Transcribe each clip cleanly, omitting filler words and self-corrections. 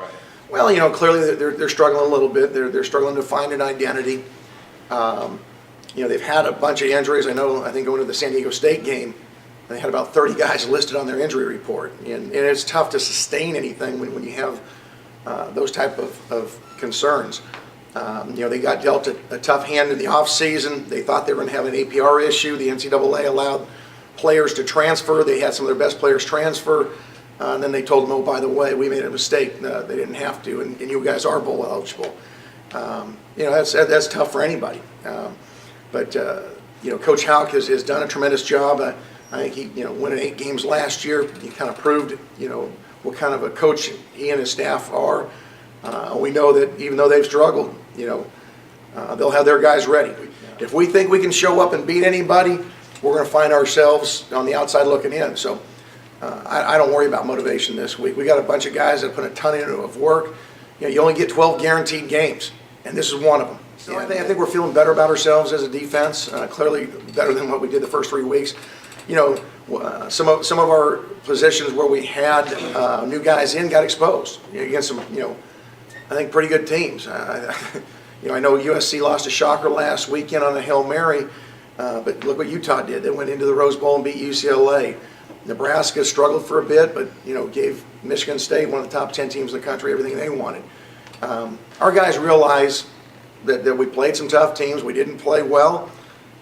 Friday? Well, clearly they're struggling a little bit. They're struggling to find an identity. They've had a bunch of injuries. I think going to the San Diego State game, they had about 30 guys listed on their injury report. And it's tough to sustain anything when you have those type of concerns. They got dealt a tough hand in the offseason. They thought they were going to have an APR issue. The NCAA allowed players to transfer. They had some of their best players transfer. And then they told them, oh, by the way, we made a mistake. They didn't have to, and you guys are bowl eligible. That's tough for anybody. But Coach Houck has done a tremendous job. I think he, winning 8 games last year, he kind of proved, what kind of a coach he and his staff are. We know that even though they've struggled, they'll have their guys ready. If we think we can show up and beat anybody, we're going to find ourselves on the outside looking in. So I don't worry about motivation this week. We got a bunch of guys that put a ton of work. You only get 12 guaranteed games, and this is one of them. So I think we're feeling better about ourselves as a defense. Clearly better than what we did the first 3 weeks. Some of our positions where we had new guys in got exposed against some, I think pretty good teams. I know USC lost a shocker last weekend on a Hail Mary, but look what Utah did. They went into the Rose Bowl and beat UCLA. Nebraska struggled for a bit, but gave Michigan State, one of the top 10 teams in the country, everything they wanted. Our guys realize that we played some tough teams. We didn't play well,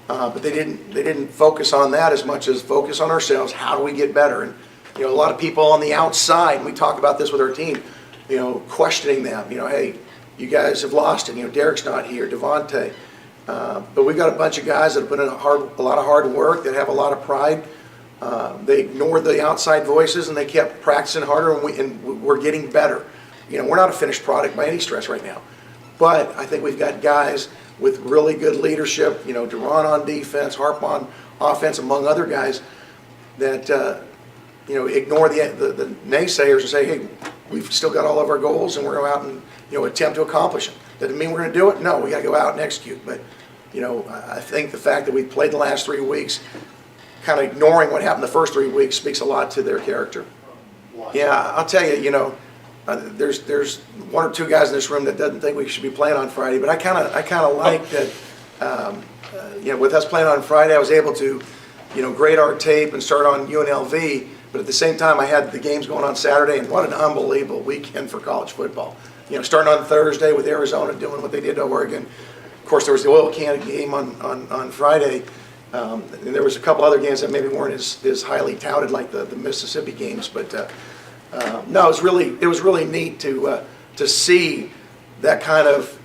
but they didn't focus on that as much as focus on ourselves. How do we get better? And a lot of people on the outside, and we talk about this with our team, questioning them. Hey, you guys have lost it. Derek's not here, Devontae. But we've got a bunch of guys that have put in a lot of hard work, that have a lot of pride. They ignored the outside voices and they kept practicing harder, and we're getting better. We're not a finished product by any stretch right now, but I think we've got guys with really good leadership. Duran on defense, Harp on offense, among other guys that ignore the naysayers and say, hey, we've still got all of our goals and we're going to go out and attempt to accomplish them. Doesn't mean we're going to do it. No, we got to go out and execute. But I think the fact that we played the last 3 weeks, kind of ignoring what happened the first 3 weeks, speaks a lot to their character. Yeah, I'll tell you, there's 1 or 2 guys in this room that doesn't think we should be playing on Friday, but I kind of like that. With us playing on Friday, I was able to, grade our tape and start on UNLV. But at the same time, I had the games going on Saturday, and what an unbelievable weekend for college football. Starting on Thursday with Arizona doing what they did to Oregon. Of course, there was the oil can game on Friday. And there was a couple other games that maybe weren't as highly touted like the Mississippi games, but no, it was really neat to see that kind of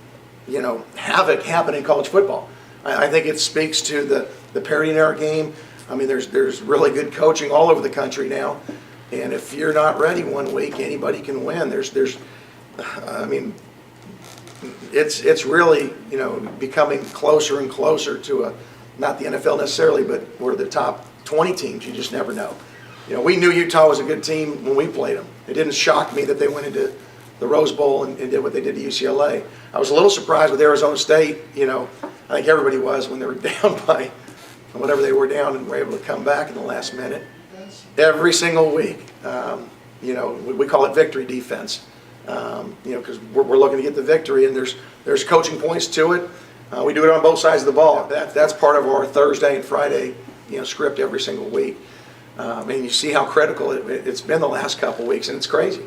havoc happen in college football. I think it speaks to the parity in our game. I mean, there's really good coaching all over the country now, and if you're not ready one week, anybody can win. It's really becoming closer and closer to not the NFL necessarily, but we're the top 20 teams. You just never know. We knew Utah was a good team when we played them. It didn't shock me that they went into the Rose Bowl and did what they did to UCLA. I was a little surprised with Arizona State. I think everybody was when they were down by whatever they were down and were able to come back in the last minute. Every single week, we call it victory defense, because we're looking to get the victory, and there's coaching points to it. We do it on both sides of the ball. That's part of our Thursday and Friday, script every single week. And you see how critical it's been the last couple weeks, and it's crazy.